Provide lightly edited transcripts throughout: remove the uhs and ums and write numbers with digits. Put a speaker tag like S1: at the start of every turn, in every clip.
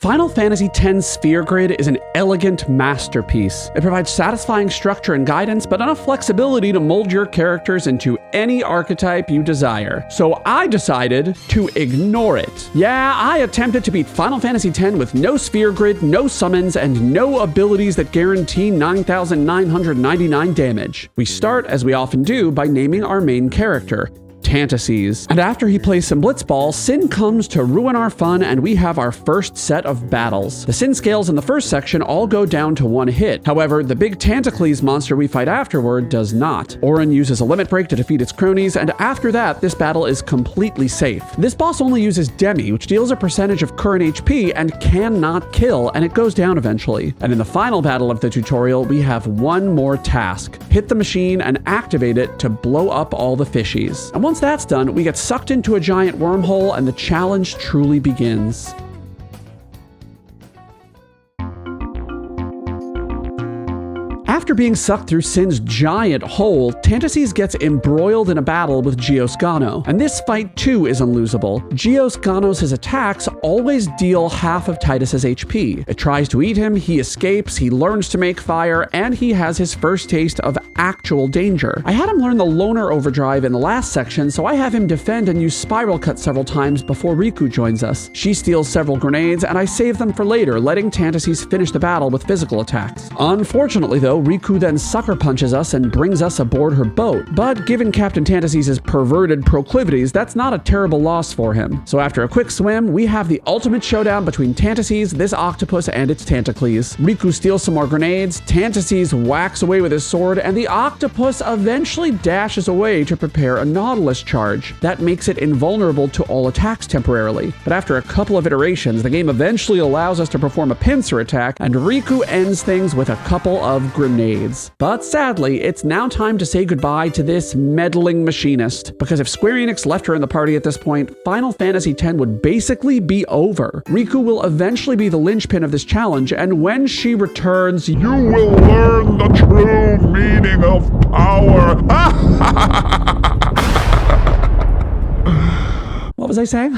S1: Final Fantasy X Sphere Grid is an elegant masterpiece. It provides satisfying structure and guidance, but enough flexibility to mold your characters into any archetype you desire. So I decided to ignore it. Yeah, I attempted to beat Final Fantasy X with no Sphere Grid, no summons, and no abilities that guarantee 9,999 damage. We start, as we often do, by naming our main character, Tantacles. And after he plays some Blitzball, Sin comes to ruin our fun and we have our first set of battles. The Sin scales in the first section all go down to 1 hit. However, the big Tantacles monster we fight afterward does not. Auron uses a limit break to defeat its cronies, and after that, this battle is completely safe. This boss only uses Demi, which deals a percentage of current HP and cannot kill, and it goes down eventually. And in the final battle of the tutorial, we have one more task. Hit the machine and activate it to blow up all the fishies. And once that's done, we get sucked into a giant wormhole and the challenge truly begins. After being sucked through Sin's giant hole, Tantacles gets embroiled in a battle with Gios Gano, and this fight too is unlosable. Gios Gano's attacks always deal half of Titus's HP. It tries to eat him, he escapes, he learns to make fire, and he has his first taste of actual danger. I had him learn the Loner Overdrive in the last section, so I have him defend and use Spiral Cut several times before Riku joins us. She steals several grenades, and I save them for later, letting Tantacles finish the battle with physical attacks. Unfortunately though, Riku then sucker punches us and brings us aboard her boat. But given Captain Tantacles' perverted proclivities, that's not a terrible loss for him. So after a quick swim, we have the ultimate showdown between Tantacles, this octopus, and its Tantacles. Riku steals some more grenades, Tantacles whacks away with his sword, and the octopus eventually dashes away to prepare a Nautilus charge. That makes it invulnerable to all attacks temporarily. But after a couple of iterations, the game eventually allows us to perform a pincer attack, and Riku ends things with a couple of grenades. But sadly, it's now time to say goodbye to this meddling machinist, because if Square Enix left her in the party at this point, Final Fantasy X would basically be over. Riku will eventually be the linchpin of this challenge, and when she returns, you will learn the true meaning of power. What was I saying?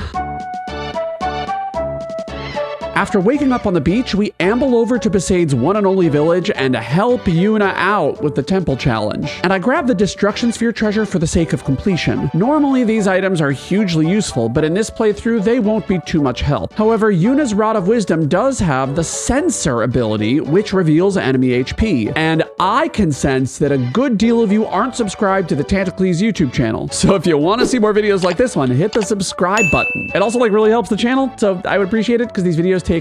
S1: After waking up on the beach, we amble over to Besaid's one and only village and help Yuna out with the temple challenge. And I grab the Destruction Sphere treasure for the sake of completion. Normally, these items are hugely useful, but in this playthrough, they won't be too much help. However, Yuna's Rod of Wisdom does have the Sensor ability, which reveals enemy HP. And I can sense that a good deal of you aren't subscribed to the Tantacles YouTube channel. So if you want to see more videos like this one, hit the subscribe button. It also really helps the channel, so I would appreciate it because these videos take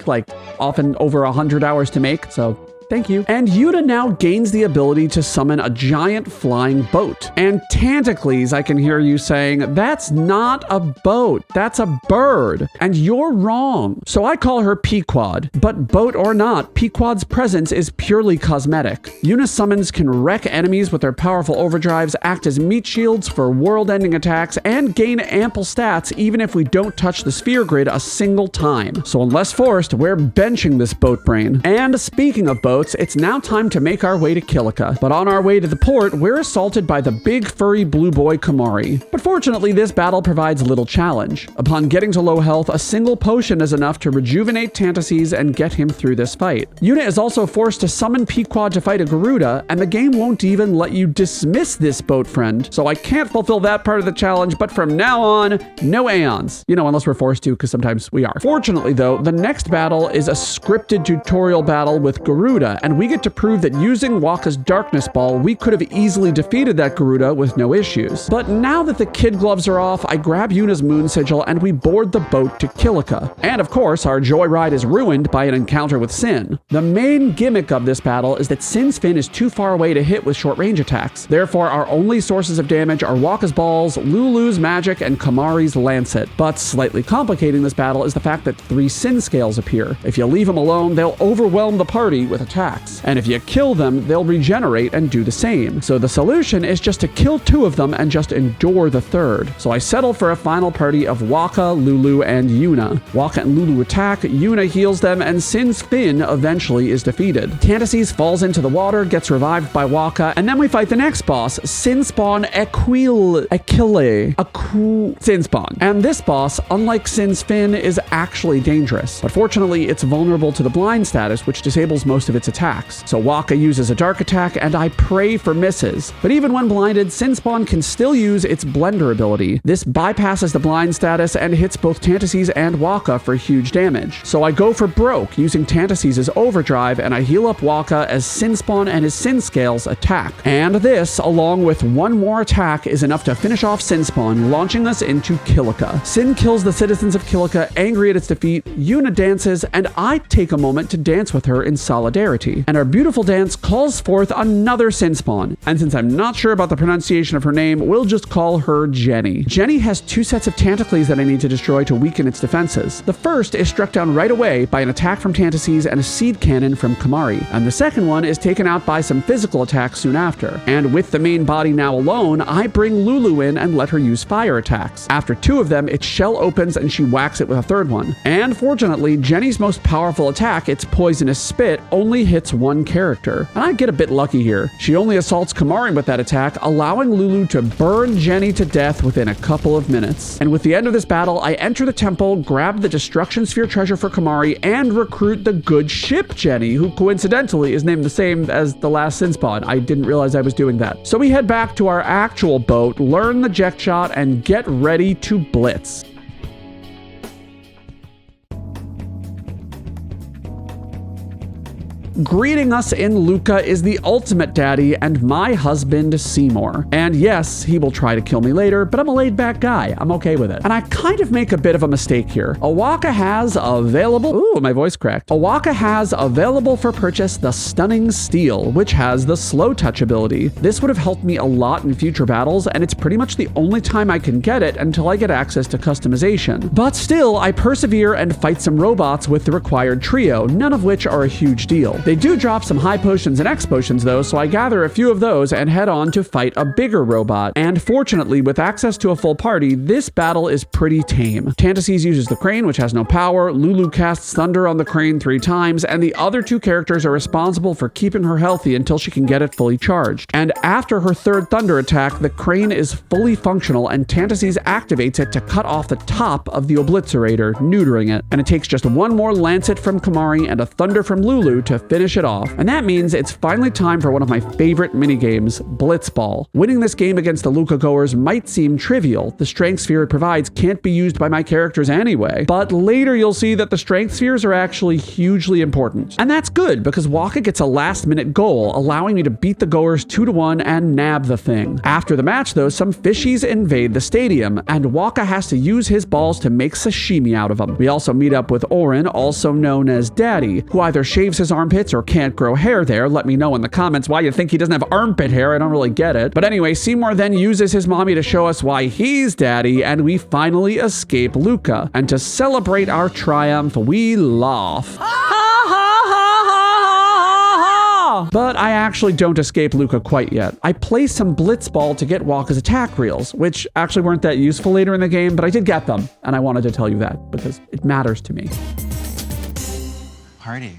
S1: often over 100 hours to make, so thank you. And Yuna now gains the ability to summon a giant flying boat. And Tantacles, I can hear you saying, that's not a boat, that's a bird. And you're wrong. So I call her Pequod. But boat or not, Pequod's presence is purely cosmetic. Yuna summons can wreck enemies with their powerful overdrives, act as meat shields for world-ending attacks, and gain ample stats even if we don't touch the sphere grid a single time. So unless forced, we're benching this boat brain. And speaking of boats, it's now time to make our way to Kilika. But on our way to the port, we're assaulted by the big furry blue boy Kamari. But fortunately, this battle provides little challenge. Upon getting to low health, a single potion is enough to rejuvenate Tantacles and get him through this fight. Yuna is also forced to summon Pequod to fight a Garuda, and the game won't even let you dismiss this boat friend. So I can't fulfill that part of the challenge, but from now on, no Aeons. Unless we're forced to, because sometimes we are. Fortunately though, the next battle is a scripted tutorial battle with Garuda, and we get to prove that using Wakka's Darkness Ball, we could have easily defeated that Garuda with no issues. But now that the kid gloves are off, I grab Yuna's Moon Sigil and we board the boat to Kilika. And of course, our joyride is ruined by an encounter with Sin. The main gimmick of this battle is that Sin's fin is too far away to hit with short-range attacks. Therefore, our only sources of damage are Wakka's Balls, Lulu's Magic, and Kamari's Lancet. But slightly complicating this battle is the fact that 3 Sin scales appear. If you leave them alone, they'll overwhelm the party with a attacks. And if you kill them, they'll regenerate and do the same. So the solution is just to kill 2 of them and just endure the third. So I settle for a final party of Waka, Lulu, and Yuna. Waka and Lulu attack, Yuna heals them, and Sin's Fin eventually is defeated. Tantacles falls into the water, gets revived by Waka, and then we fight the next boss, Sinspawn Sinspawn. And this boss, unlike Sin's Fin, is actually dangerous. But fortunately, it's vulnerable to the blind status, which disables most of its attacks. So Waka uses a dark attack, and I pray for misses. But even when blinded, Sinspawn can still use its blender ability. This bypasses the blind status and hits both Tantacles and Waka for huge damage. So I go for broke, using Tantacles as overdrive, and I heal up Waka as Sinspawn and his Sin Scales attack. And this, along with one more attack, is enough to finish off Sinspawn, launching us into Kilika. Sin kills the citizens of Kilika, angry at its defeat. Yuna dances, and I take a moment to dance with her in solidarity. And our beautiful dance calls forth another Sinspawn. And since I'm not sure about the pronunciation of her name, we'll just call her Jenny. Jenny has 2 sets of Tantacles that I need to destroy to weaken its defenses. The first is struck down right away by an attack from Tantacles and a seed cannon from Kamari. And the second one is taken out by some physical attacks soon after. And with the main body now alone, I bring Lulu in and let her use fire attacks. After 2 of them, its shell opens and she whacks it with a third one. And fortunately, Jenny's most powerful attack, its poisonous spit, only hits 1 character. And I get a bit lucky here. She only assaults Kamari with that attack, allowing Lulu to burn Jenny to death within a couple of minutes. And with the end of this battle, I enter the temple, grab the Destruction Sphere treasure for Kamari, and recruit the good ship Jenny, who coincidentally is named the same as the last Sinspawn. I didn't realize I was doing that. So we head back to our actual boat, learn the jet shot, and get ready to blitz. Greeting us in Luca is the ultimate daddy and my husband, Seymour. And yes, he will try to kill me later, but I'm a laid-back guy. I'm okay with it. And I kind of make a bit of a mistake here. Awaka has available... Ooh, my voice cracked. Awaka has available for purchase the Stunning Steel, which has the slow touch ability. This would have helped me a lot in future battles, and it's pretty much the only time I can get it until I get access to customization. But still, I persevere and fight some robots with the required trio, none of which are a huge deal. They do drop some high potions and X potions though, so I gather a few of those and head on to fight a bigger robot. And fortunately, with access to a full party, this battle is pretty tame. Tantacles uses the crane, which has no power, Lulu casts thunder on the crane 3 times, and the other 2 characters are responsible for keeping her healthy until she can get it fully charged. And after her 3rd thunder attack, the crane is fully functional and Tantacles activates it to cut off the top of the obliterator, neutering it. And it takes just 1 more Lancet from Kamari and a thunder from Lulu to finish it off. And that means it's finally time for one of my favorite minigames, Blitzball. Winning this game against the Luca goers might seem trivial. The strength sphere it provides can't be used by my characters anyway, but later you'll see that the strength spheres are actually hugely important. And that's good, because Waka gets a last-minute goal, allowing me to beat the goers 2-1 and nab the thing. After the match though, some fishies invade the stadium, and Waka has to use his balls to make sashimi out of them. We also meet up with Orin, also known as Daddy, who either shaves his armpits or can't grow hair there. Let me know in the comments why you think he doesn't have armpit hair. I don't really get it. But anyway, Seymour then uses his mommy to show us why he's daddy, and we finally escape Luca. And to celebrate our triumph, we laugh. But I actually don't escape Luca quite yet. I play some Blitzball to get Waka's attack reels, which actually weren't that useful later in the game, but I did get them, and I wanted to tell you that because it matters to me.
S2: Party.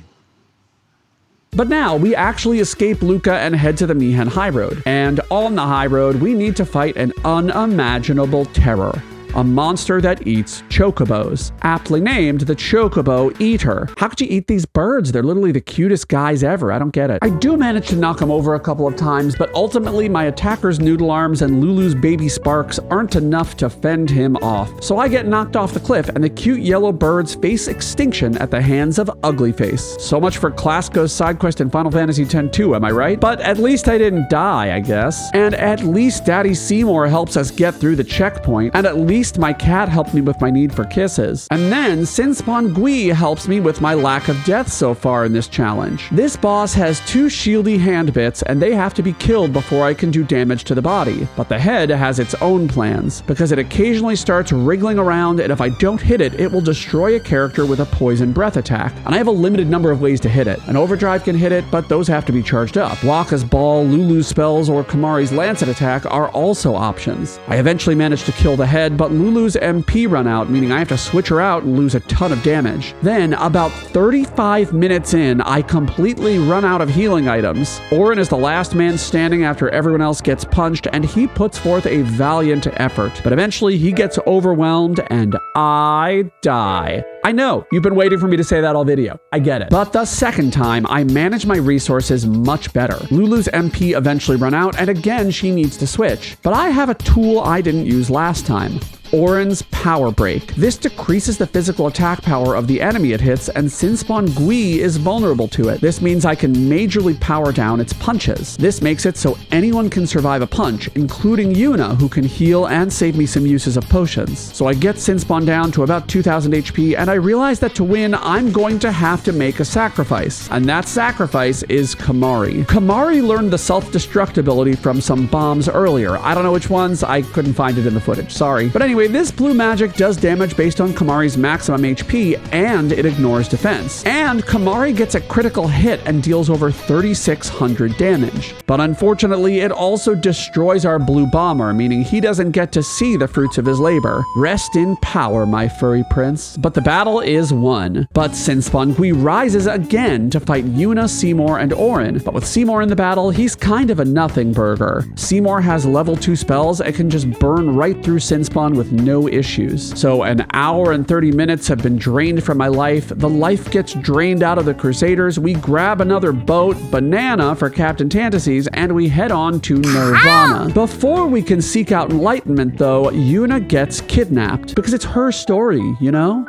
S1: But now, we actually escape Luca and head to the Mihen High Road. And on the High Road, we need to fight an unimaginable terror. A monster that eats chocobos, aptly named the Chocobo Eater. How could you eat these birds? They're literally the cutest guys ever. I don't get it. I do manage to knock him over a couple of times, but ultimately my attacker's noodle arms and Lulu's baby sparks aren't enough to fend him off. So I get knocked off the cliff, and the cute yellow birds face extinction at the hands of Uglyface. So much for Klasko's side quest in Final Fantasy X-2, am I right? But at least I didn't die, I guess. And at least Daddy Seymour helps us get through the checkpoint, and at least least my cat helped me with my need for kisses. And then Sinspawn Gui helps me with my lack of death so far in this challenge. This boss has 2 shieldy hand bits and they have to be killed before I can do damage to the body. But the head has its own plans, because it occasionally starts wriggling around, and if I don't hit it, it will destroy a character with a poison breath attack. And I have a limited number of ways to hit it. An overdrive can hit it, but those have to be charged up. Waka's ball, Lulu's spells, or Kamari's lancet attack are also options. I eventually managed to kill the head, but Lulu's MP run out, meaning I have to switch her out and lose a ton of damage. Then, about 35 minutes in, I completely run out of healing items. Auron is the last man standing after everyone else gets punched, and he puts forth a valiant effort. But eventually, he gets overwhelmed, and I die. I know, you've been waiting for me to say that all video. I get it. But the second time, I manage my resources much better. Lulu's MP eventually run out, and again, she needs to switch. But I have a tool I didn't use last time. Auron's Power Break. This decreases the physical attack power of the enemy it hits, and Sinspawn Gui is vulnerable to it. This means I can majorly power down its punches. This makes it so anyone can survive a punch, including Yuna, who can heal and save me some uses of potions. So I get Sinspawn down to about 2000 HP, and I realize that to win, I'm going to have to make a sacrifice. And that sacrifice is Kamari. Kamari learned the self-destruct ability from some bombs earlier. I don't know which ones, I couldn't find it in the footage, sorry. But anyway, this blue magic does damage based on Kamari's maximum HP, and it ignores defense. And Kamari gets a critical hit and deals over 3,600 damage. But unfortunately, it also destroys our blue bomber, meaning he doesn't get to see the fruits of his labor. Rest in power, my furry prince. But the battle is won. But Sinspawn Gui rises again to fight Yuna, Seymour, and Auron. But with Seymour in the battle, he's kind of a nothing burger. Seymour has level 2 spells and can just burn right through Sinspawn with no issues. So an hour and 30 minutes have been drained from my life. The life gets drained out of the Crusaders. We grab another boat, Banana for Captain Tantacles, and we head on to Nirvana. Before we can seek out enlightenment, though, Yuna gets kidnapped because it's her story, you know?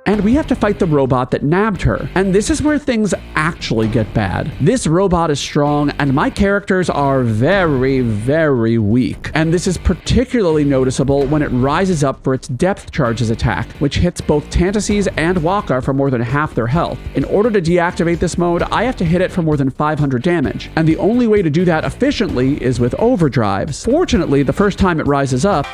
S1: And we have to fight the robot that nabbed her. And this is where things actually get bad. This robot is strong, and my characters are very, very weak. And this is particularly noticeable when it rises up for its depth charges attack, which hits both Tantacles and Waka for more than half their health. In order to deactivate this mode, I have to hit it for more than 500 damage. And the only way to do that efficiently is with overdrives. Fortunately, the first time it rises up,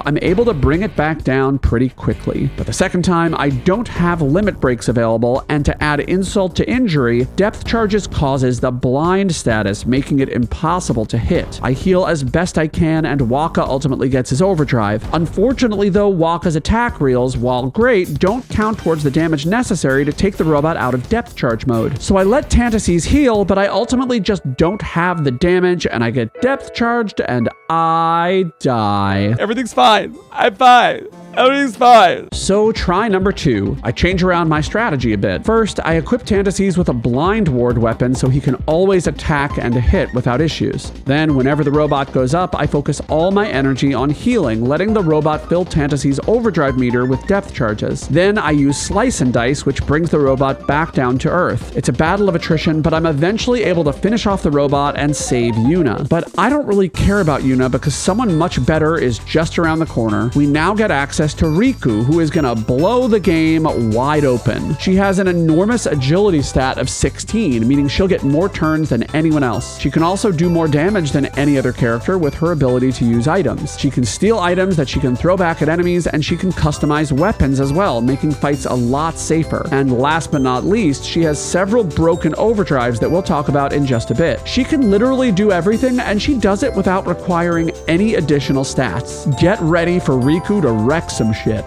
S1: I'm able to bring it back down pretty quickly. But the second time, I don't have limit breaks available, and to add insult to injury, depth charges causes the blind status, making it impossible to hit. I heal as best I can, and Waka ultimately gets his overdrive. Unfortunately though, Waka's attack reels, while great, don't count towards the damage necessary to take the robot out of depth charge mode. So I let Tantacles heal, but I ultimately just don't have the damage, and I get depth charged, and I die. Everything's fine. I'm fine. Everything's fine. So try number 2. I change around my strategy a bit. First, I equip Tantacles with a blind ward weapon so he can always attack and hit without issues. Then, whenever the robot goes up, I focus all my energy on healing, letting the robot fill Tantacles' overdrive meter with depth charges. Then I use Slice and Dice, which brings the robot back down to Earth. It's a battle of attrition, but I'm eventually able to finish off the robot and save Yuna. But I don't really care about Yuna because someone much better is just around the corner. We now get access to Riku, who is gonna blow the game wide open. She has an enormous agility stat of 16, meaning she'll get more turns than anyone else. She can also do more damage than any other character with her ability to use items. She can steal items that she can throw back at enemies, and she can customize weapons as well, making fights a lot safer. And last but not least, she has several broken overdrives that we'll talk about in just a bit. She can literally do everything, and she does it without requiring any additional stats. Get ready for Riku to wreck some shit.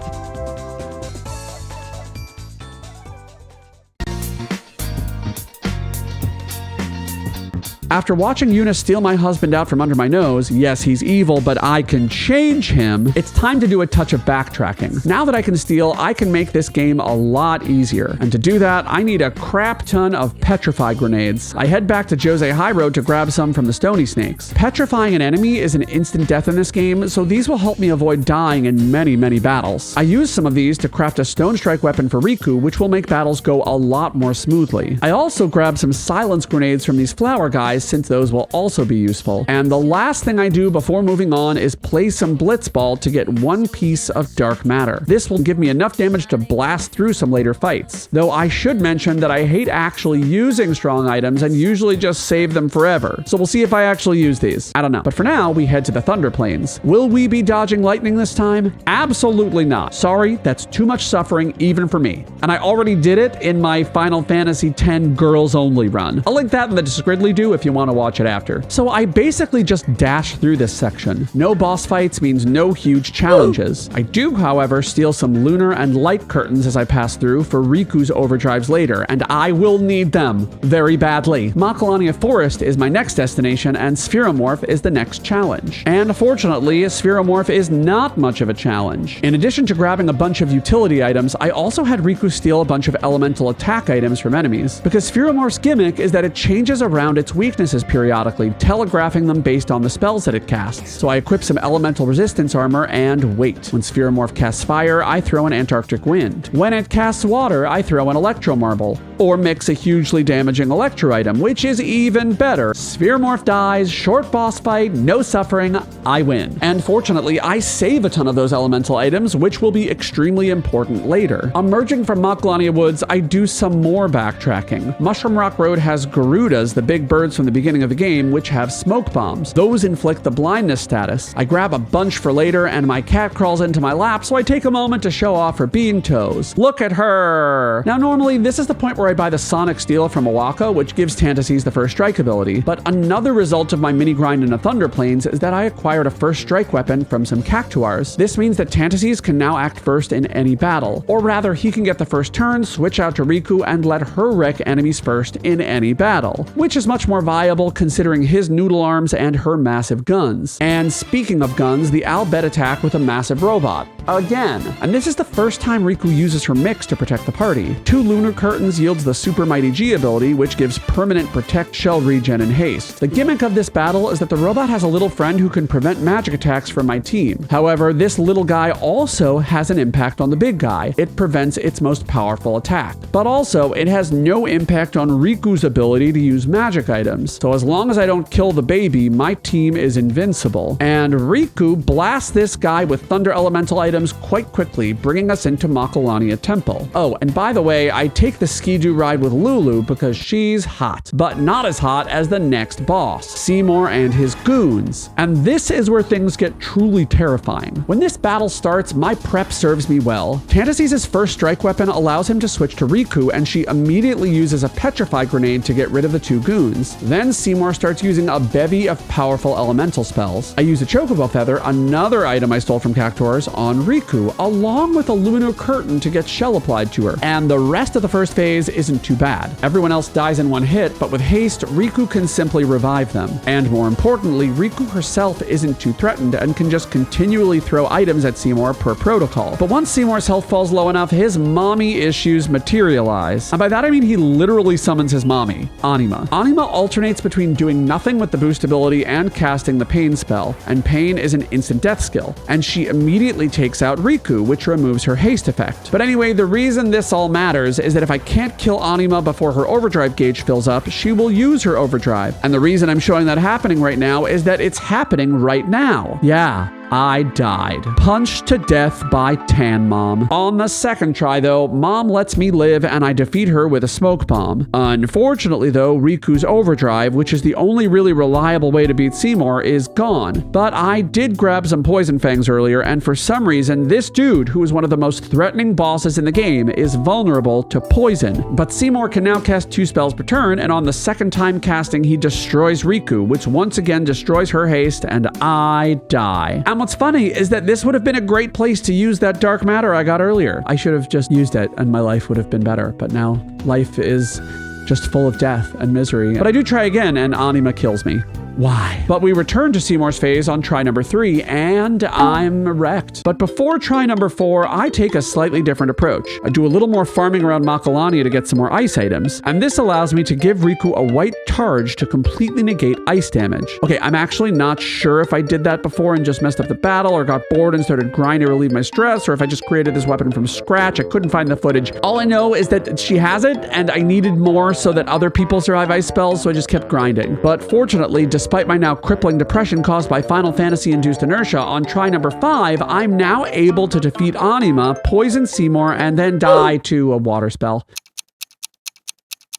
S1: After watching Yuna steal my husband out from under my nose, yes, he's evil, but I can change him, it's time to do a touch of backtracking. Now that I can steal, I can make this game a lot easier. And to do that, I need a crap ton of Petrify grenades. I head back to Jose High Road to grab some from the Stony Snakes. Petrifying an enemy is an instant death in this game, so these will help me avoid dying in many, many battles. I use some of these to craft a Stone Strike weapon for Riku, which will make battles go a lot more smoothly. I also grab some silence grenades from these flower guys eyes, since those will also be useful. And the last thing I do before moving on is play some Blitzball to get one piece of dark matter. This will give me enough damage to blast through some later fights. Though I should mention that I hate actually using strong items and usually just save them forever. So we'll see if I actually use these. I don't know. But for now, we head to the Thunder Plains. Will we be dodging lightning this time? Absolutely not. Sorry, that's too much suffering even for me. And I already did it in my Final Fantasy X Girls Only run. I'll link that in the Discridly-Do if you want to watch it after. So I basically just dash through this section. No boss fights means no huge challenges. I do, however, steal some lunar and light curtains as I pass through for Riku's overdrives later, and I will need them very badly. Macalania Forest is my next destination, and Spheromorph is the next challenge. And fortunately, Spheromorph is not much of a challenge. In addition to grabbing a bunch of utility items, I also had Riku steal a bunch of elemental attack items from enemies, because Spheromorph's gimmick is that it changes around its weaknesses periodically, telegraphing them based on the spells that it casts. So I equip some elemental resistance armor and wait. When Spheromorph casts fire, I throw an Antarctic Wind. When it casts water, I throw an Electro Marble, or mix a hugely damaging Electro item, which is even better. Spheromorph dies, short boss fight, no suffering, I win. And fortunately, I save a ton of those elemental items, which will be extremely important later. Emerging from Macalania Woods, I do some more backtracking. Mushroom Rock Road has Garudas, the big birds from the beginning of the game, which have smoke bombs. Those inflict the blindness status. I grab a bunch for later, and my cat crawls into my lap, so I take a moment to show off her bean toes. Look at her! Now normally, this is the point where I buy the Sonic Steel from Owaka, which gives Tantacles the first strike ability, but another result of my mini grind in the Thunder Plains is that I acquired a first strike weapon from some Cactuars. This means that Tantacles can now act first in any battle, or rather, he can get the first turn, switch out to Riku, and let her wreck enemies first in any battle, which is much more viable considering his noodle arms and her massive guns. And speaking of guns, the Albed attack with a massive robot. Again. And this is the first time Riku uses her mix to protect the party. 2 lunar curtains yields the Super Mighty G ability, which gives permanent protect, shell regen, and haste. The gimmick of this battle is that the robot has a little friend who can prevent magic attacks from my team. However, this little guy also has an impact on the big guy. It prevents its most powerful attack. But also, it has no impact on Riku's ability to use magic items. So as long as I don't kill the baby, my team is invincible. And Riku blasts this guy with thunder elemental items quite quickly, bringing us into Macalania Temple. Oh, and by the way, I take the Ski-Doo ride with Lulu because she's hot, but not as hot as the next boss, Seymour and his goons. And this is where things get truly terrifying. When this battle starts, my prep serves me well. Tantacles' first strike weapon allows him to switch to Riku, and she immediately uses a Petrify grenade to get rid of the 2 goons. Then Seymour starts using a bevy of powerful elemental spells. I use a Chocobo Feather, another item I stole from Cactuars, on Riku, along with a lunar curtain to get shell applied to her. And the rest of the first phase isn't too bad. Everyone else dies in one hit, but with haste, Riku can simply revive them. And more importantly, Riku herself isn't too threatened and can just continually throw items at Seymour per protocol. But once Seymour's health falls low enough, his mommy issues materialize. And by that I mean he literally summons his mommy, Anima. Anima alternates between doing nothing with the boost ability and casting the Pain spell, and Pain is an instant death skill, and she immediately takes out Riku, which removes her haste effect. But anyway, the reason this all matters is that if I can't kill Anima before her overdrive gauge fills up, she will use her overdrive. And the reason I'm showing that happening right now is that it's happening right now. Yeah. I died. Punched to death by Tan Mom. On the second try, though, Mom lets me live and I defeat her with a smoke bomb. Unfortunately, though, Riku's overdrive, which is the only really reliable way to beat Seymour, is gone. But I did grab some Poison Fangs earlier, and for some reason, this dude, who is one of the most threatening bosses in the game, is vulnerable to poison. But Seymour can now cast 2 spells per turn, and on the second time casting, he destroys Riku, which once again destroys her haste, and I die. And what's funny is that this would have been a great place to use that dark matter I got earlier. I should have just used it and my life would have been better, but now life is just full of death and misery. But I do try again and Anima kills me. Why? But we return to Seymour's phase on try number 3, and I'm wrecked. But before try number 4, I take a slightly different approach. I do a little more farming around Makalani to get some more ice items, and this allows me to give Riku a white targe to completely negate ice damage. Okay, I'm actually not sure if I did that before and just messed up the battle, or got bored and started grinding to relieve my stress, or if I just created this weapon from scratch. I couldn't find the footage. All I know is that she has it, and I needed more so that other people survive ice spells, so I just kept grinding. But fortunately, despite my now crippling depression caused by Final Fantasy-induced inertia, on try number 5, I'm now able to defeat Anima, poison Seymour, and then die to a water spell.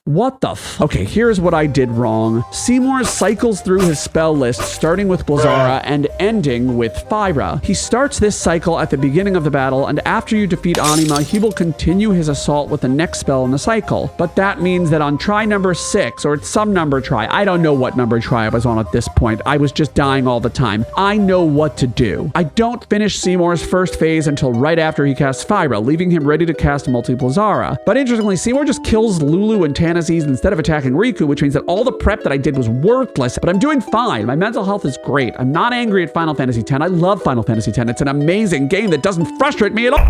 S1: What the Okay, here's what I did wrong. Seymour cycles through his spell list, starting with Blazara and ending with Fyra. He starts this cycle at the beginning of the battle, and after you defeat Anima, he will continue his assault with the next spell in the cycle. But that means that on try number 6, or some number try, I don't know what number try I was on at this point. I was just dying all the time. I know what to do. I don't finish Seymour's first phase until right after he casts Fyra, leaving him ready to cast multi-Blazara. But interestingly, Seymour just kills Lulu and Tantacles instead of attacking Riku, which means that all the prep that I did was worthless, but I'm doing fine. My mental health is great. I'm not angry at Final Fantasy X. I love Final Fantasy X. It's an amazing game that doesn't frustrate me at all.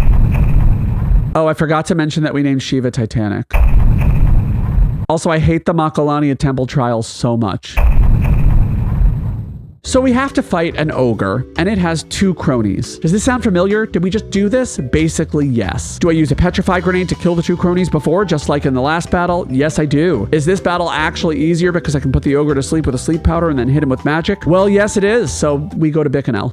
S1: Oh, I forgot to mention that we named Shiva Titanic. Also, I hate the Makalania Temple trials so much. So we have to fight an ogre, and it has 2 cronies. Does this sound familiar? Did we just do this? Basically, yes. Do I use a petrify grenade to kill the 2 cronies before, just like in the last battle? Yes, I do. Is this battle actually easier because I can put the ogre to sleep with a sleep powder and then hit him with magic? Well, yes, it is. So we go to Bikanel.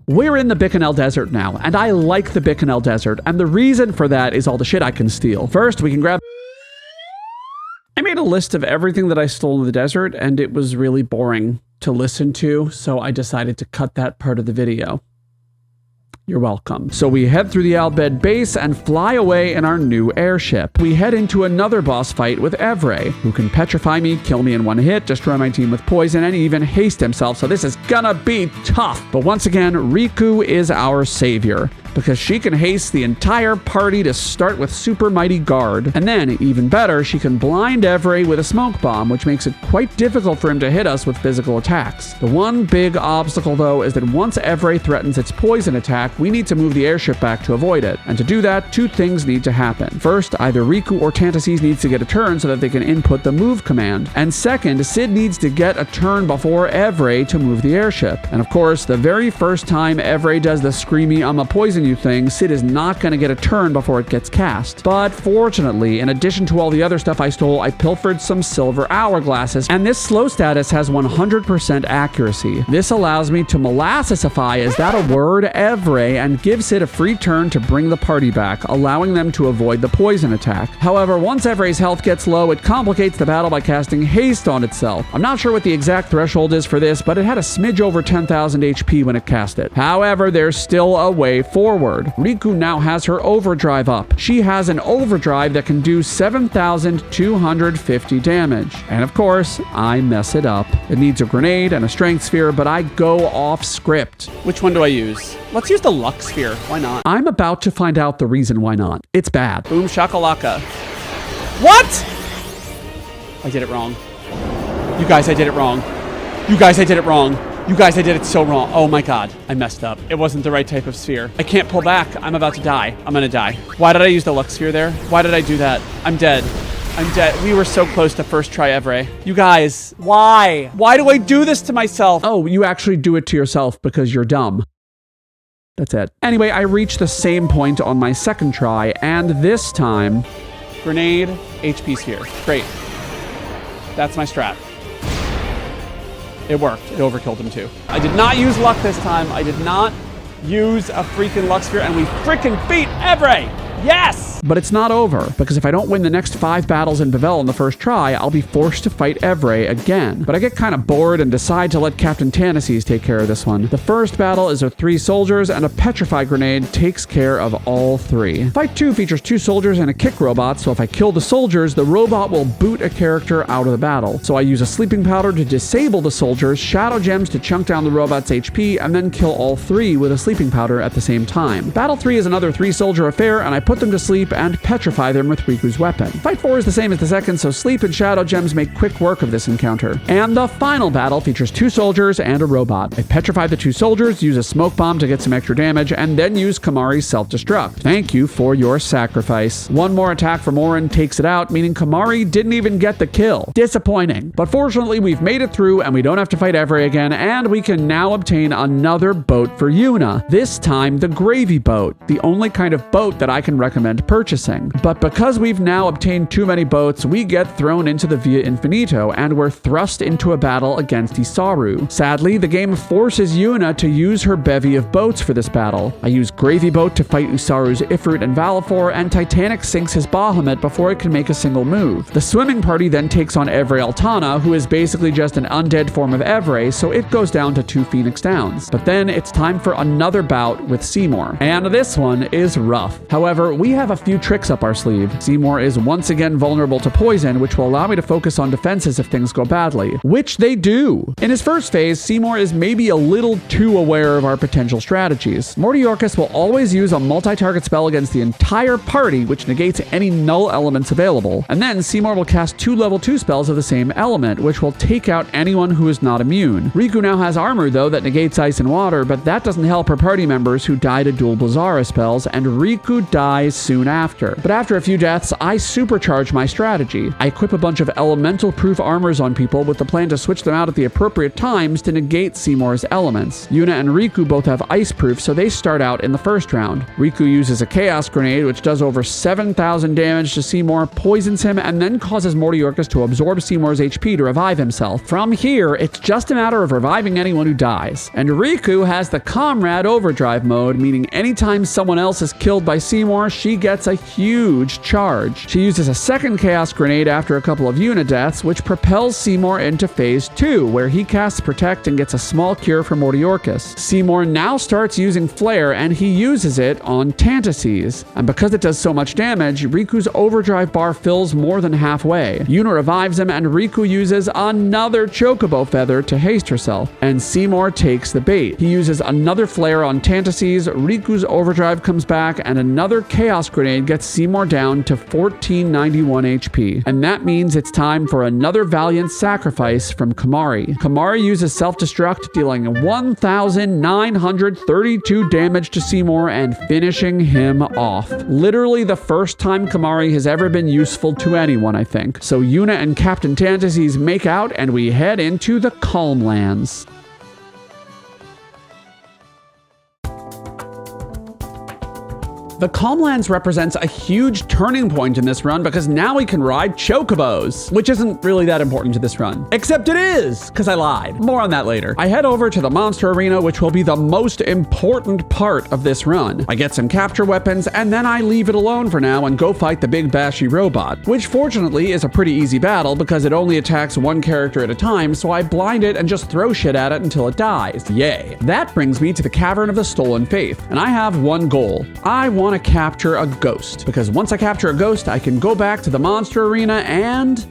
S1: We're in the Bikanel Desert now, and I like the Bikanel Desert, and the reason for that is all the shit I can steal. First, we can grab... I made a list of everything that I stole in the desert, and it was really boring to listen to, so I decided to cut that part of the video. You're welcome. So we head through the Albed base and fly away in our new airship. We head into another boss fight with Evrae, who can petrify me, kill me in one hit, destroy my team with poison, and even haste himself, so this is gonna be tough. But once again, Riku is our savior, because she can haste the entire party to start with Super Mighty Guard. And then, even better, she can blind Evrae with a smoke bomb, which makes it quite difficult for him to hit us with physical attacks. The one big obstacle, though, is that once Evrae threatens its poison attack, we need to move the airship back to avoid it. And to do that, 2 things need to happen. First, either Riku or Tantacles needs to get a turn so that they can input the move command. And second, Sid needs to get a turn before Evrae to move the airship. And of course, the very first time Evrae does the screamy "I'ma poison you" thing, Sid is not going to get a turn before it gets cast. But fortunately, in addition to all the other stuff I stole, I pilfered some silver hourglasses, and this slow status has 100% accuracy. This allows me to molassesify, is that a word, Evrae, and give Sid a free turn to bring the party back, allowing them to avoid the poison attack. However, once Evrae's health gets low, it complicates the battle by casting haste on itself. I'm not sure what the exact threshold is for this, but it had a smidge over 10,000 HP when it cast it. However, there's still a way forward. Riku now has her overdrive up. She has an overdrive that can do 7,250 damage. And of course, I mess it up. It needs a grenade and a strength sphere, but I go off script. Which one do I use? Let's use the luck sphere. Why not? I'm about to find out the reason why not. It's bad. Boom shakalaka. What? I did it wrong. You guys, I did it wrong. You guys, I did it wrong. You guys, I did it so wrong. Oh my god, I messed up. It wasn't the right type of sphere. I can't pull back. I'm about to die. I'm gonna die. Why did I use the luck sphere there? Why did I do that? I'm dead. I'm dead. We were so close to first try Evrae. You guys, why? Why do I do this to myself? Oh, you actually do it to yourself because you're dumb. That's it. Anyway, I reached the same point on my second try, and this time, grenade, HP sphere. Great. That's my strat. It worked. It overkilled him too. I did not use luck this time. I did not use a freaking luck sphere, and we freaking beat Evrae! Yes! But it's not over, because if I don't win the next 5 battles in Bevelle on the first try, I'll be forced to fight Evrae again. But I get kind of bored and decide to let Captain Tantacles take care of this one. The first battle is with 3 soldiers, and a petrify grenade takes care of all 3. Fight 2 features 2 soldiers and a kick robot, so if I kill the soldiers, the robot will boot a character out of the battle. So I use a sleeping powder to disable the soldiers, shadow gems to chunk down the robot's HP, and then kill all 3 with a sleeping powder at the same time. Battle 3 is another 3 soldier affair, and I put them to sleep, and petrify them with Riku's weapon. Fight 4 is the same as the second, so Sleep and Shadow Gems make quick work of this encounter. And the final battle features 2 soldiers and a robot. I petrify the 2 soldiers, use a smoke bomb to get some extra damage, and then use Kimahri's self-destruct. Thank you for your sacrifice. One more attack from Orin takes it out, meaning Kimahri didn't even get the kill. Disappointing. But fortunately, we've made it through, and we don't have to fight Evray again, and we can now obtain another boat for Yuna. This time, the Gravy Boat, the only kind of boat that I can recommend purchasing. But because we've now obtained too many boats, we get thrown into the Via Infinito, and we're thrust into a battle against Isaru. Sadly, the game forces Yuna to use her bevy of boats for this battle. I use Gravy Boat to fight Isaru's Ifrit and Valifor, and Titanic sinks his Bahamut before it can make a single move. The swimming party then takes on Evray Altana, who is basically just an undead form of Evray, so it goes down to 2 Phoenix Downs. But then it's time for another bout with Seymour, and this one is rough. However, we have a few tricks up our sleeve. Seymour is once again vulnerable to poison, which will allow me to focus on defenses if things go badly, which they do. In his first phase, Seymour is maybe a little too aware of our potential strategies. Mortiorcus will always use a multi-target spell against the entire party, which negates any null elements available. And then Seymour will cast 2 level 2 spells of the same element, which will take out anyone who is not immune. Riku now has armor though that negates ice and water, but that doesn't help her party members who die to dual Blazara spells, and Riku dies soon after. But after a few deaths, I supercharge my strategy. I equip a bunch of elemental proof armors on people with the plan to switch them out at the appropriate times to negate Seymour's elements. Yuna and Riku both have ice proof, so they start out in the first round. Riku uses a Chaos Grenade, which does over 7,000 damage to Seymour, poisons him, and then causes Mortiorcus to absorb Seymour's HP to revive himself. From here, it's just a matter of reviving anyone who dies. And Riku has the Comrade Overdrive mode, meaning anytime someone else is killed by Seymour, she gets a huge charge. She uses a second Chaos Grenade after a couple of Yuna deaths, which propels Seymour into Phase 2, where he casts Protect and gets a small cure for Mortiorcus. Seymour now starts using Flare, and he uses it on Tantacles. And because it does so much damage, Riku's Overdrive bar fills more than halfway. Yuna revives him, and Riku uses another Chocobo Feather to haste herself, and Seymour takes the bait. He uses another Flare on Tantacles, Riku's Overdrive comes back, and another Chaos Grenade gets Seymour down to 1491 HP. And that means it's time for another valiant sacrifice from Kimahri. Kimahri uses Self-Destruct, dealing 1,932 damage to Seymour and finishing him off. Literally the first time Kimahri has ever been useful to anyone, I think. So Yuna and Captain Tantacles make out, and we head into the Calm Lands. The Calmlands represents a huge turning point in this run because now we can ride chocobos, which isn't really that important to this run. Except it is, because I lied. More on that later. I head over to the monster arena, which will be the most important part of this run. I get some capture weapons, and then I leave it alone for now and go fight the big bashy robot, which fortunately is a pretty easy battle because it only attacks one character at a time, so I blind it and just throw shit at it until it dies. Yay. That brings me to the Cavern of the Stolen Faith, and I have one goal. I want to capture a ghost, because once I capture a ghost, I can go back to the monster arena and...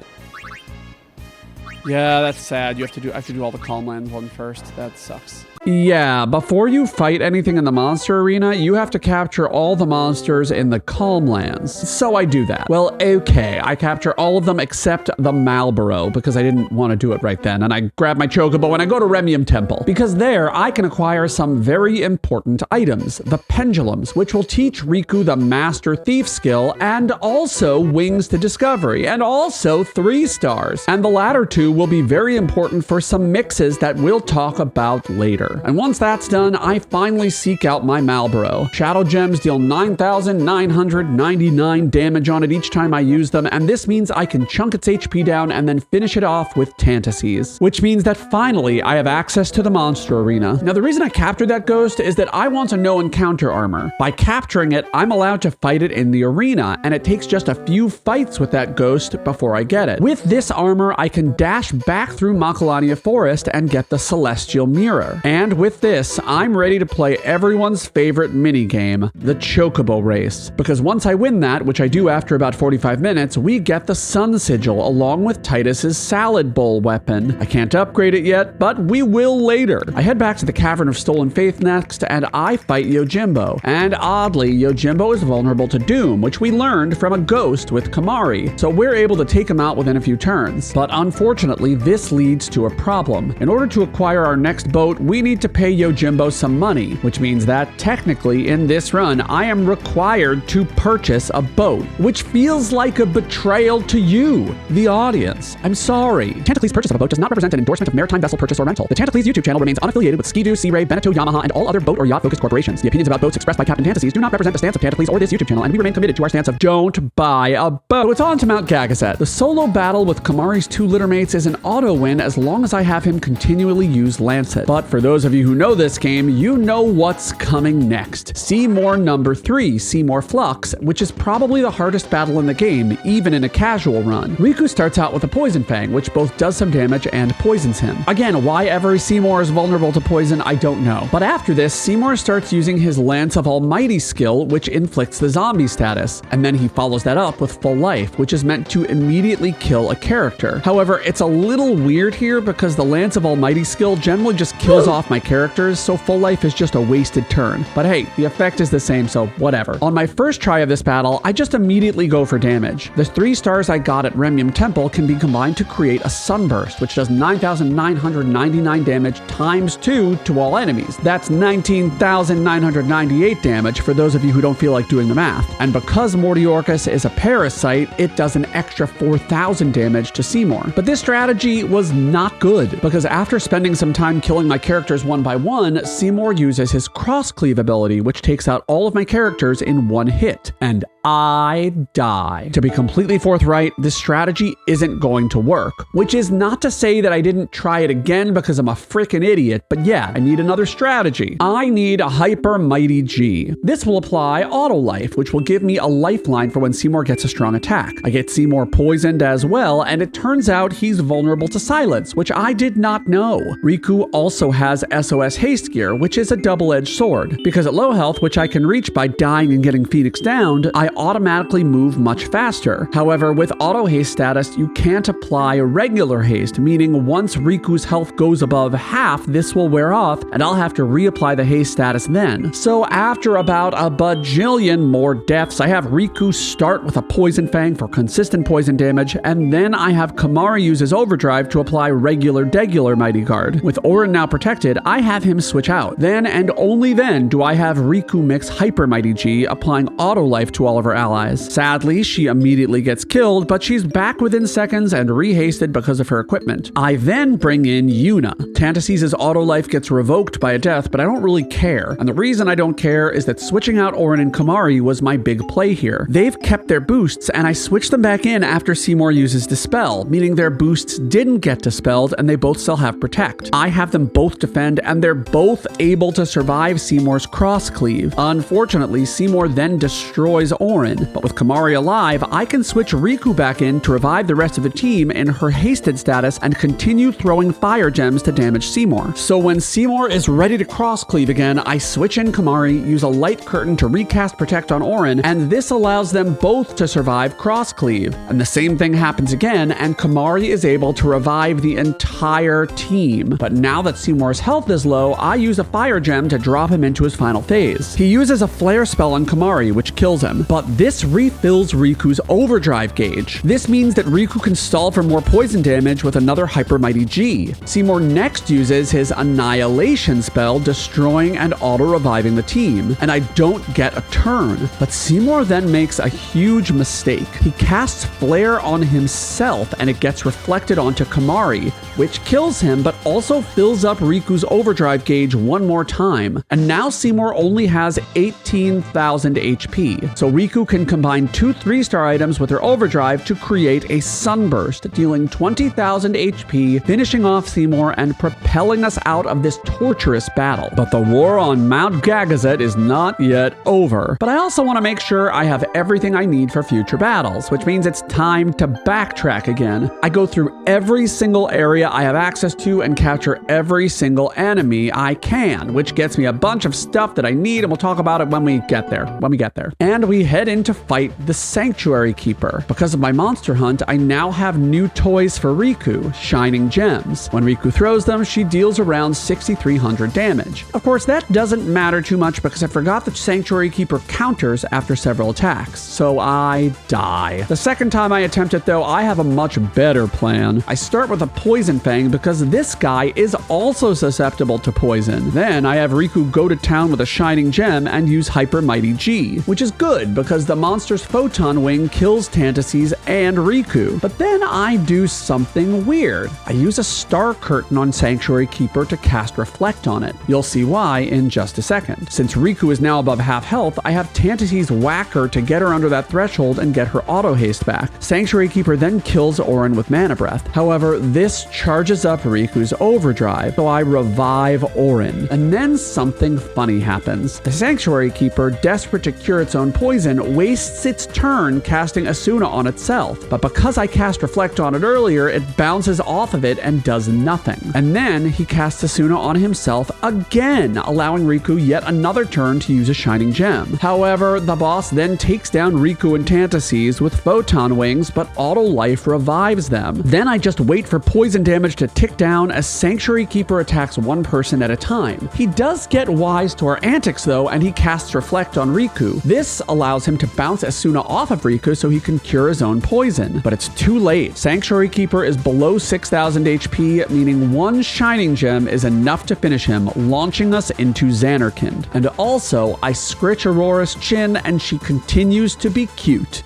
S1: Yeah, that's sad. I have to do all the Calmlands one first. That sucks. Yeah, before you fight anything in the monster arena, you have to capture all the monsters in the Calmlands. So I do that. Well, okay, I capture all of them except the Malboro, because I didn't want to do it right then, and I grab my Chocobo and I go to Remium Temple, because there I can acquire some very important items, the Pendulums, which will teach Riku the Master Thief skill, and also Wings to Discovery, and also 3 stars. And the latter 2 will be very important for some mixes that we'll talk about later. And once that's done, I finally seek out my Malboro. Shadow Gems deal 9,999 damage on it each time I use them, and this means I can chunk its HP down and then finish it off with Tantacles, which means that finally I have access to the monster arena. Now, the reason I captured that ghost is that I want a no encounter armor. By capturing it, I'm allowed to fight it in the arena, and it takes just a few fights with that ghost before I get it. With this armor, I can dash back through Macalania Forest and get the Celestial Mirror. And And with this, I'm ready to play everyone's favorite minigame, the Chocobo Race. Because once I win that, which I do after about 45 minutes, we get the Sun Sigil along with Titus's Salad Bowl weapon. I can't upgrade it yet, but we will later. I head back to the Cavern of Stolen Faith next, and I fight Yojimbo. And oddly, Yojimbo is vulnerable to Doom, which we learned from a ghost with Kamari, so we're able to take him out within a few turns. But unfortunately, this leads to a problem. In order to acquire our next boat, we need to pay Yojimbo some money, which means that technically in this run, I am required to purchase a boat, which feels like a betrayal to you, the audience. I'm sorry. Tantacles' purchase of a boat does not represent an endorsement of maritime vessel purchase or rental. The Tantacles YouTube channel remains unaffiliated with Ski-Doo, Sea Ray, Beneteau, Yamaha, and all other boat or yacht-focused corporations. The opinions about boats expressed by Captain Tantacles do not represent the stance of Tantacles or this YouTube channel, and we remain committed to our stance of don't buy a boat. So it's on to Mount Gagas. The solo battle with Kamari's two littermates is an auto win as long as I have him continually use Lancet. But for those of you who know this game, you know what's coming next. Seymour number 3, Seymour Flux, which is probably the hardest battle in the game, even in a casual run. Riku starts out with a Poison Fang, which both does some damage and poisons him. Again, why every Seymour is vulnerable to poison, I don't know. But after this, Seymour starts using his Lance of Almighty skill, which inflicts the zombie status, and then he follows that up with Full Life, which is meant to immediately kill a character. However, it's a little weird here because the Lance of Almighty skill generally just kills off my characters, so Full Life is just a wasted turn. But hey, the effect is the same, so whatever. On my first try of this battle, I just immediately go for damage. The 3 stars I got at Remium Temple can be combined to create a Sunburst, which does 9,999 damage times 2 to all enemies. That's 19,998 damage for those of you who don't feel like doing the math. And because Mortiorcus is a parasite, it does an extra 4,000 damage to Seymour. But this strategy was not good, because after spending some time killing my characters one by one, Seymour uses his Cross Cleave ability, which takes out all of my characters in one hit. And I die. To be completely forthright, this strategy isn't going to work, which is not to say that I didn't try it again because I'm a freaking idiot, but yeah, I need another strategy. I need a Hyper Mighty G. This will apply Auto Life, which will give me a lifeline for when Seymour gets a strong attack. I get Seymour poisoned as well, and it turns out he's vulnerable to silence, which I did not know. Riku also has SOS Haste Gear, which is a double-edged sword. Because at low health, which I can reach by dying and getting Phoenix downed, I automatically move much faster. However, with auto haste status, you can't apply regular haste, meaning once Riku's health goes above half, this will wear off, and I'll have to reapply the haste status then. So after about a bajillion more deaths, I have Riku start with a Poison Fang for consistent poison damage, and then I have Kamari use his overdrive to apply regular degular Mighty Guard. With Auron now protected, I have him switch out. Then and only then do I have Riku mix Hyper Mighty G, applying auto life to all of her allies. Sadly, she immediately gets killed, but she's back within seconds and rehasted because of her equipment. I then bring in Yuna. Tantacles' auto life gets revoked by a death, but I don't really care. And the reason I don't care is that switching out Auron and Kamari was my big play here. They've kept their boosts, and I switched them back in after Seymour uses Dispel, meaning their boosts didn't get dispelled and they both still have Protect. I have them both defend, and they're both able to survive Seymour's Cross Cleave. Unfortunately, Seymour then destroys Auron, but with Kamari alive, I can switch Riku back in to revive the rest of the team in her hasted status and continue throwing fire gems to damage Seymour. So when Seymour is ready to Cross Cleave again, I switch in Kamari, use a Light Curtain to recast Protect on Auron, and this allows them both to survive Cross Cleave. And the same thing happens again, and Kamari is able to revive the entire team. But now that Seymour's health is low, I use a Fire Gem to drop him into his final phase. He uses a Flare spell on Kamari, which kills him, but this refills Riku's overdrive gauge. This means that Riku can stall for more poison damage with another Hyper Mighty G. Seymour next uses his Annihilation spell, destroying and auto-reviving the team, and I don't get a turn. But Seymour then makes a huge mistake. He casts Flare on himself, and it gets reflected onto Kamari, which kills him, but also fills up Riku's overdrive gauge one more time. And now Seymour only has 18,000 HP, so Riku Riku can combine 2 3-star items with her overdrive to create a sunburst, dealing 20,000 HP, finishing off Seymour and propelling us out of this torturous battle. But the war on Mount Gagas is not yet over. But I also want to make sure I have everything I need for future battles, which means it's time to backtrack again. I go through every single area I have access to and capture every single enemy I can, which gets me a bunch of stuff that I need, and we'll talk about it when we get there. And we head in to fight the Sanctuary Keeper. Because of my monster hunt, I now have new toys for Riku, shining gems. When Riku throws them, she deals around 6,300 damage. Of course, that doesn't matter too much because I forgot that Sanctuary Keeper counters after several attacks, so I die. The second time I attempt it though, I have a much better plan. I start with a Poison Fang because this guy is also susceptible to poison. Then I have Riku go to town with a shining gem and use Hyper Mighty G, which is good because the monster's Photon Wing kills Tantacles and Riku. But then I do something weird. I use a Star Curtain on Sanctuary Keeper to cast Reflect on it. You'll see why in just a second. Since Riku is now above half health, I have Tantacles whack her to get her under that threshold and get her auto haste back. Sanctuary Keeper then kills Auron with Mana Breath. However, this charges up Riku's overdrive, so I revive Auron. And then something funny happens. The Sanctuary Keeper, desperate to cure its own poison, wastes its turn casting Asuna on itself. But because I cast Reflect on it earlier, it bounces off of it and does nothing. And then he casts Asuna on himself again, allowing Riku yet another turn to use a shining gem. However, the boss then takes down Riku and Tantacles with Photon Wings, but Auto Life revives them. Then I just wait for poison damage to tick down as Sanctuary Keeper attacks one person at a time. He does get wise to our antics though, and he casts Reflect on Riku. This allows him to bounce Asuna off of Riku so he can cure his own poison. But it's too late. Sanctuary Keeper is below 6,000 HP, meaning one shining gem is enough to finish him, launching us into Xanarkand. And also, I scritch Aurora's chin and she continues to be cute.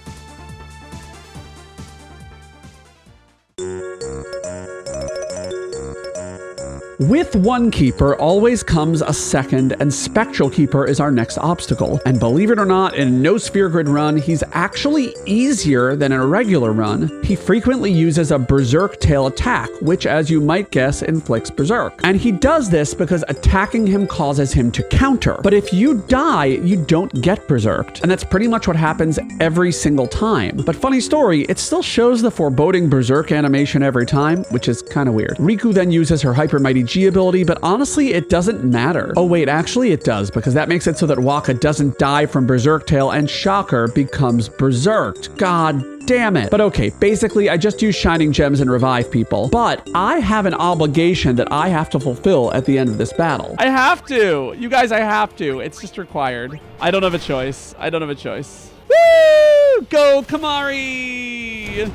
S1: With one Keeper always comes a second, and Spectral Keeper is our next obstacle. And believe it or not, in a no sphere grid run, he's actually easier than in a regular run. He frequently uses a Berserk Tail attack, which as you might guess, inflicts Berserk. And he does this because attacking him causes him to counter. But if you die, you don't get Berserked. And that's pretty much what happens every single time. But funny story, it still shows the foreboding Berserk animation every time, which is kind of weird. Riku then uses her Hyper Mighty G ability, but honestly, it doesn't matter. Oh wait, actually it does, because that makes it so that Waka doesn't die from Berserk Tail and Shocker becomes Berserked. God damn it. But okay, basically I just use shining gems and revive people, but I have an obligation that I have to fulfill at the end of this battle. I have to. You guys, I have to. It's just required. I don't have a choice. I don't have a choice. Woo! Go, Kamari!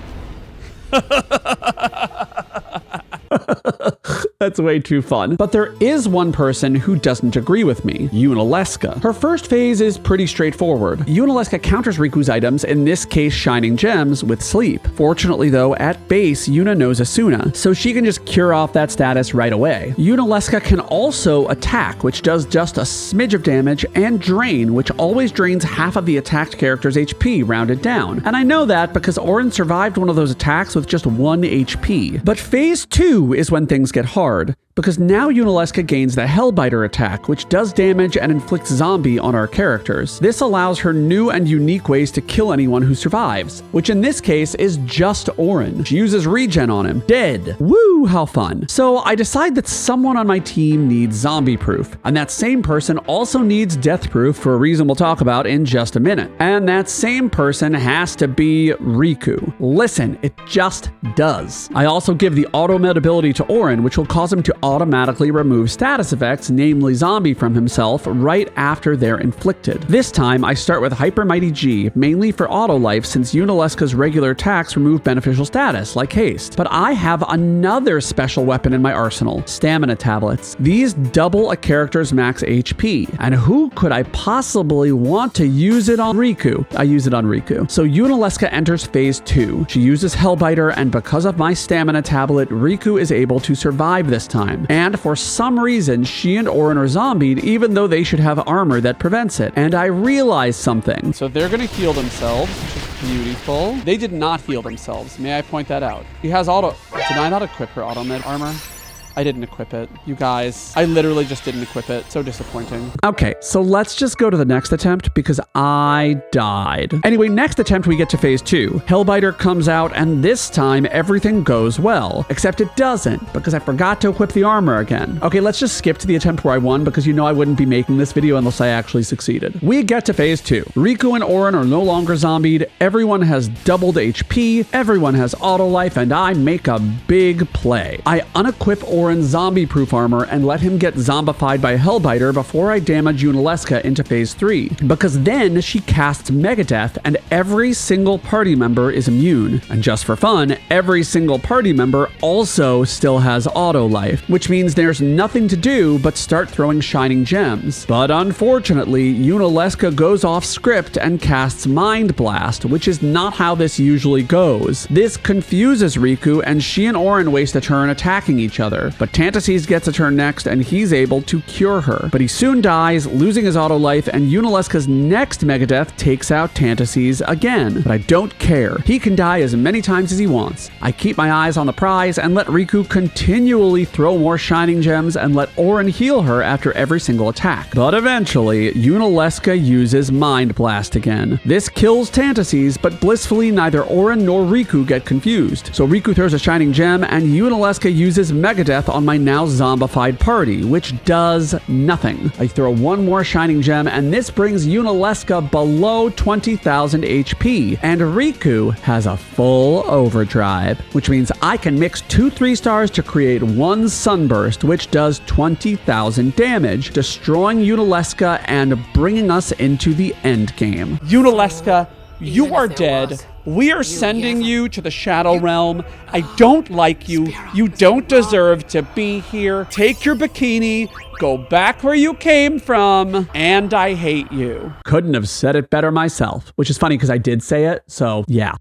S1: That's way too fun. But there is one person who doesn't agree with me, Yunalesca. Her first phase is pretty straightforward. Yunalesca counters Riku's items, in this case shining gems, with sleep. Fortunately though, at base, Yuna knows Asuna, so she can just cure off that status right away. Yunalesca can also attack, which does just a smidge of damage, and drain, which always drains half of the attacked character's HP rounded down. And I know that because Auron survived one of those attacks with just 1 HP. But phase 2 is when things get hard, because now Yunalesca gains the Hellbiter attack, which does damage and inflicts zombie on our characters. This allows her new and unique ways to kill anyone who survives, which in this case is just Auron. She uses regen on him. Dead. Woo, how fun. So I decide that someone on my team needs zombie proof, and that same person also needs death proof for a reason we'll talk about in just a minute. And that same person has to be Riku. Listen, it just does. I also give the auto med ability to Auron, which will cause him to automatically remove status effects, namely zombie, from himself right after they're inflicted. This time, I start with Hyper Mighty G, mainly for auto life since Yunalesca's regular attacks remove beneficial status, like haste. But I have another special weapon in my arsenal, Stamina Tablets. These double a character's max HP, and who could I possibly want to use it on? Riku. I use it on Riku. So Yunalesca enters phase 2. She uses Hellbiter, and because of my Stamina Tablet, Riku is able to survive survive this time. And for some reason, she and Orin are zombied, even though they should have armor that prevents it. And I realized something. So they're gonna heal themselves, which is beautiful. They did not heal themselves. May I point that out? He has auto... Did I not equip her auto med armor? I didn't equip it. You guys, I literally just didn't equip it. So disappointing. Okay, so let's just go to the next attempt because I died. Anyway, next attempt we get to phase 2. Hellbiter comes out and this time everything goes well. Except it doesn't because I forgot to equip the armor again. Okay, let's just skip to the attempt where I won because you know I wouldn't be making this video unless I actually succeeded. We get to phase 2. Riku and Orin are no longer zombied. Everyone has doubled HP. Everyone has auto life and I make a big play. I unequip Orin's zombie-proof armor and let him get zombified by Hellbiter before I damage Yunalesca into phase 3. Because then she casts Megadeath and every single party member is immune. And just for fun, every single party member also still has auto life, which means there's nothing to do but start throwing shining gems. But unfortunately, Yunalesca goes off script and casts Mind Blast, which is not how this usually goes. This confuses Riku and she and Orin waste a turn attacking each other. But Tantacles gets a turn next and he's able to cure her. But he soon dies, losing his auto life, and Yunalesca's next Megadeath takes out Tantacles again. But I don't care. He can die as many times as he wants. I keep my eyes on the prize and let Riku continually throw more shining gems and let Orin heal her after every single attack. But eventually, Yunalesca uses Mind Blast again. This kills Tantacles, but blissfully neither Orin nor Riku get confused. So Riku throws a shining gem and Yunalesca uses Megadeath on my now zombified party, which does nothing. I throw one more shining gem and this brings Yunalesca below 20,000 HP, and Riku has a full overdrive, which means I can mix 2 3-stars to create one Sunburst, which does 20,000 damage, destroying Yunalesca and bringing us into the end game. Yunalesca, you are dead. We are sending you to the Shadow Realm. I don't like you. You don't deserve to be here. Take your bikini, go back where you came from, and I hate you. Couldn't have said it better myself, which is funny because I did say it, so yeah.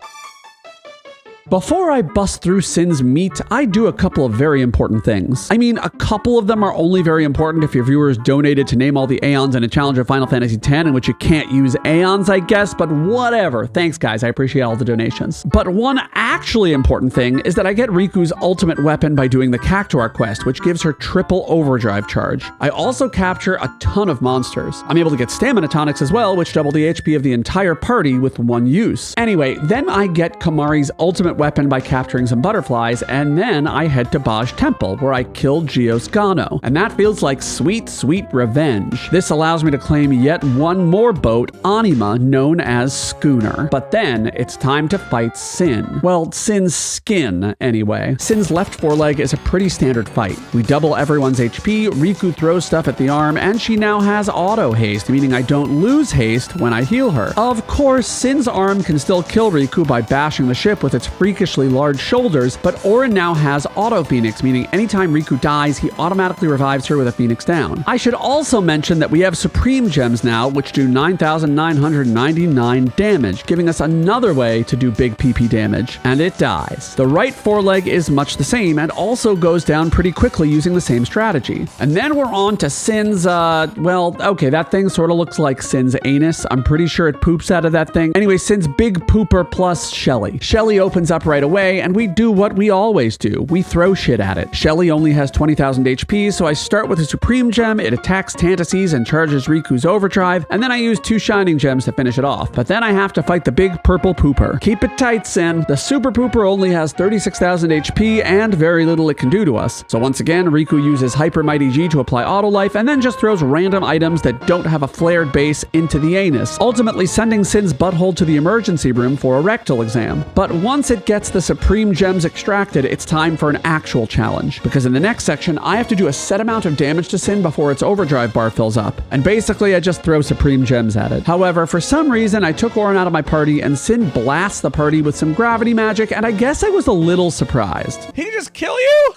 S1: Before I bust through Sin's meat, I do a couple of very important things. I mean, a couple of them are only very important if your viewers donated to name all the Aeons in a challenge of Final Fantasy X, in which you can't use Aeons, I guess, but whatever. Thanks, guys. I appreciate all the donations. But one actually important thing is that I get Riku's ultimate weapon by doing the Cactuar quest, which gives her triple overdrive charge. I also capture a ton of monsters. I'm able to get stamina tonics as well, which double the HP of the entire party with one use. Anyway, then I get Kamari's ultimate weapon by capturing some butterflies, and then I head to Baj Temple, where I kill Gios Gano, and that feels like sweet, sweet revenge. This allows me to claim yet one more boat, Anima, known as Schooner. But then, it's time to fight Sin. Well, Sin's skin, anyway. Sin's left foreleg is a pretty standard fight. We double everyone's HP, Riku throws stuff at the arm, and she now has auto haste, meaning I don't lose haste when I heal her. Of course, Sin's arm can still kill Riku by bashing the ship with its freakishly large shoulders, but Orin now has Auto Phoenix, meaning anytime Riku dies, he automatically revives her with a Phoenix down. I should also mention that we have Supreme Gems now, which do 9,999 damage, giving us another way to do big PP damage, and it dies. The right foreleg is much the same and also goes down pretty quickly using the same strategy. And then we're on to Sin's, well, okay, that thing sort of looks like Sin's anus. I'm pretty sure it poops out of that thing. Anyway, Sin's big pooper plus Shelly. Shelly opens up right away, and we do what we always do. We throw shit at it. Shelly only has 20,000 HP, so I start with a Supreme Gem, it attacks Tantacles and charges Riku's overdrive, and then I use 2 Shining Gems to finish it off. But then I have to fight the big purple pooper. Keep it tight, Sin. The super pooper only has 36,000 HP, and very little it can do to us. So once again, Riku uses Hyper Mighty G to apply auto life, and then just throws random items that don't have a flared base into the anus, ultimately sending Sin's butthole to the emergency room for a rectal exam. But once it gets the Supreme Gems extracted, it's time for an actual challenge, because in the next section, I have to do a set amount of damage to Sin before its overdrive bar fills up, and basically I just throw Supreme Gems at it. However, for some reason, I took Orin out of my party, and Sin blasts the party with some gravity magic, and I guess I was a little surprised. He can just kill you?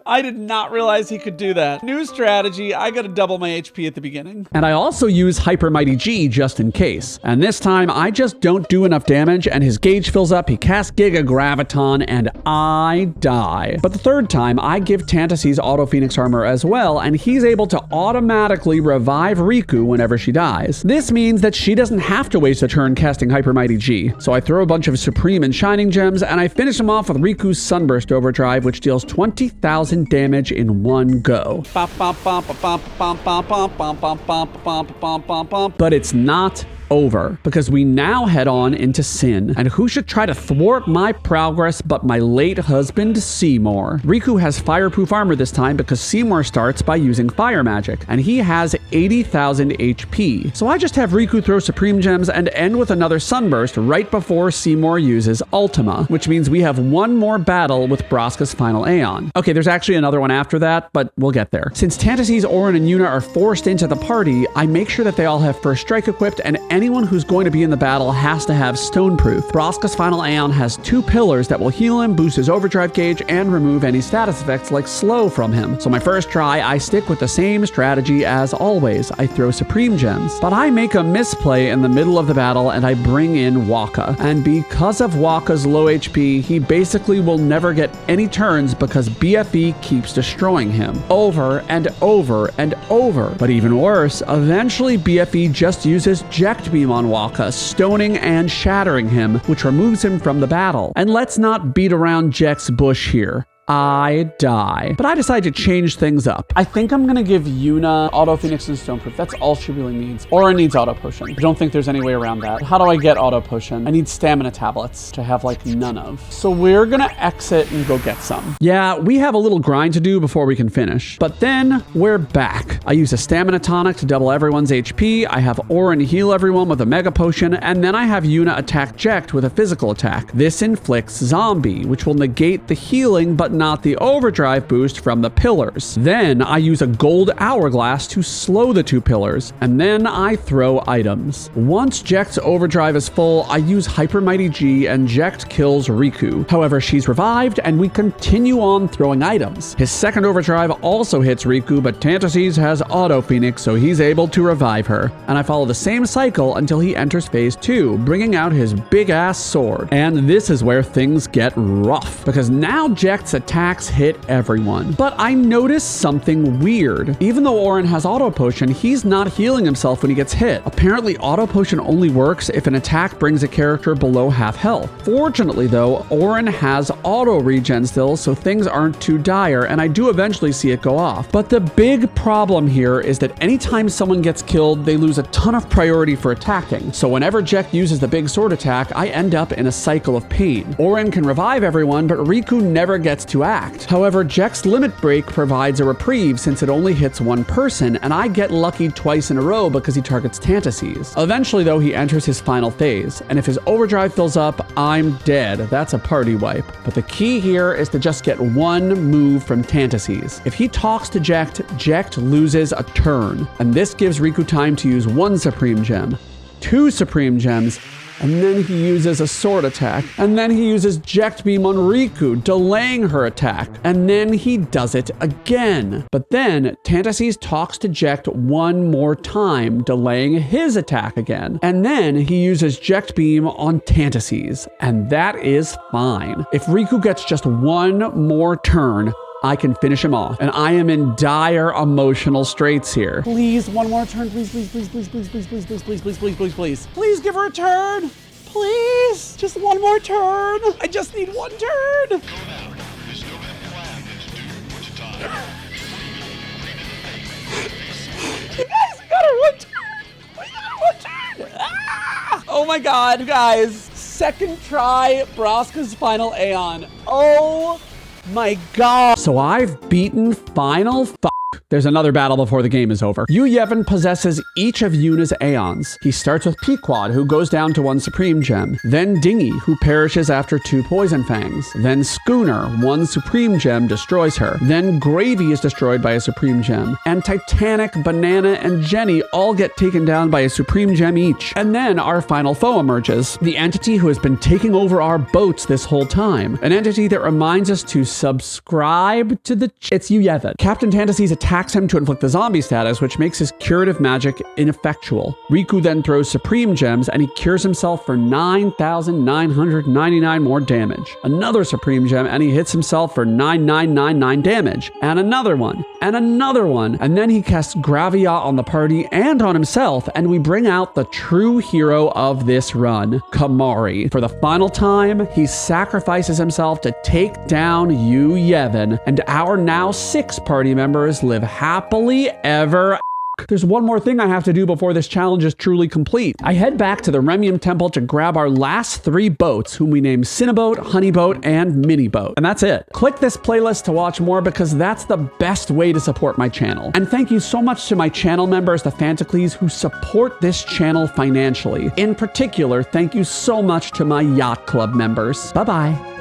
S1: I did not realize he could do that. New strategy, I gotta double my HP at the beginning. And I also use Hyper Mighty G just in case. And this time, I just don't do enough damage and his gauge fills up, he casts Giga Graviton, and I die. But the third time, I give Tantacles Auto Phoenix Armor as well, and he's able to automatically revive Riku whenever she dies. This means that she doesn't have to waste a turn casting Hyper Mighty G. So I throw a bunch of Supreme and Shining Gems, and I finish him off with Riku's Sunburst Overdrive, which deals 20,000 damage in one go. But it's not over, because we now head on into Sin. And who should try to thwart my progress but my late husband, Seymour? Riku has fireproof armor this time because Seymour starts by using fire magic, and he has 80,000 HP. So I just have Riku throw Supreme Gems and end with another Sunburst right before Seymour uses Ultima, which means we have one more battle with Braska's final Aeon. Okay, there's actually another one after that, but we'll get there. Since Tantacles, Auron, and Yuna are forced into the party, I make sure that they all have First Strike equipped, and anyone who's going to be in the battle has to have Stoneproof. Braska's final Aeon has 2 pillars that will heal him, boost his overdrive gauge, and remove any status effects like slow from him. So my first try, I stick with the same strategy as always. I throw Supreme Gems. But I make a misplay in the middle of the battle and I bring in Waka. And because of Waka's low HP, he basically will never get any turns because BFE keeps destroying him over and over and over. But even worse, eventually BFE just uses Ject Beam on Waka, stoning and shattering him, which removes him from the battle. And let's not beat around Ject's bush here. I die. But I decide to change things up. I think I'm gonna give Yuna Auto Phoenix and Stoneproof. That's all she really needs. Aura needs Auto Potion. I don't think there's any way around that. How do I get Auto Potion? I need Stamina Tablets, which I have like none of. So we're gonna exit and go get some. Yeah, we have a little grind to do before we can finish. But then we're back. I use a Stamina Tonic to double everyone's HP. I have Auron heal everyone with a Mega Potion. And then I have Yuna attack Ject with a physical attack. This inflicts Zombie, which will negate the healing but not the overdrive boost from the pillars. Then I use a gold hourglass to slow the 2 pillars, and then I throw items. Once Ject's overdrive is full, I use Hyper Mighty G and Ject kills Riku. However, she's revived and we continue on throwing items. His second overdrive also hits Riku, but Tantacles has Auto Phoenix, so he's able to revive her. And I follow the same cycle until he enters phase 2, bringing out his big ass sword. And this is where things get rough, because now Ject's attacks hit everyone. But I notice something weird. Even though Auron has Auto Potion, he's not healing himself when he gets hit. Apparently, Auto Potion only works if an attack brings a character below half health. Fortunately though, Auron has Auto Regen still, so things aren't too dire, and I do eventually see it go off. But the big problem here is that anytime someone gets killed, they lose a ton of priority for attacking. So whenever Ject uses the big sword attack, I end up in a cycle of pain. Auron can revive everyone, but Riku never gets to act. However, Ject's Limit Break provides a reprieve since it only hits one person, and I get lucky twice in a row because he targets Tantacles. Eventually though, he enters his final phase, and if his overdrive fills up, I'm dead. That's a party wipe. But the key here is to just get one move from Tantacles. If he talks to Ject, Ject loses a turn, and this gives Riku time to use 1 Supreme Gem, 2 Supreme Gems, and then he uses a sword attack, and then he uses Ject Beam on Riku, delaying her attack, and then he does it again. But then Tantacles talks to Ject one more time, delaying his attack again, and then he uses Ject Beam on Tantacles, and that is fine. If Riku gets just one more turn, I can finish him off, and I am in dire emotional straits here. Please, one more turn, please, please, please, please, please, please, please, please, please, please, please, please, please. Please give her a turn. Please, just one more turn. I just need one turn. You guys, we got her one turn. We got her one turn. Ah! Oh my God, you guys. Second try, Braska's final Aeon. Oh my God. So I've beaten final There's another battle before the game is over. Yevon possesses each of Yuna's Aeons. He starts with Pequod, who goes down to 1 Supreme Gem. Then Dingy, who perishes after 2 Poison Fangs. Then Schooner, 1 Supreme Gem destroys her. Then Gravy is destroyed by a Supreme Gem. And Titanic, Banana, and Jenny all get taken down by a Supreme Gem each. And then our final foe emerges. The entity who has been taking over our boats this whole time. An entity that reminds us to subscribe to the... It's Yevon. Captain Tantacles attacks him to inflict the zombie status, which makes his curative magic ineffectual. Riku then throws Supreme Gems, and he cures himself for 9,999 more damage. Another Supreme Gem, and he hits himself for 9,999 damage. And another one. And another one. And then he casts Graviat on the party and on himself, and we bring out the true hero of this run, Kamari. For the final time, he sacrifices himself to take down Yevon, and our now 6 party members live happily ever. There's one more thing I have to do before this challenge is truly complete. I head back to the Remium Temple to grab our last 3 boats, whom we name Cinnaboat, Honeyboat, and Miniboat. And that's it. Click this playlist to watch more because that's the best way to support my channel. And thank you so much to my channel members, the Tantacles, who support this channel financially. In particular, thank you so much to my Yacht Club members. Bye-bye.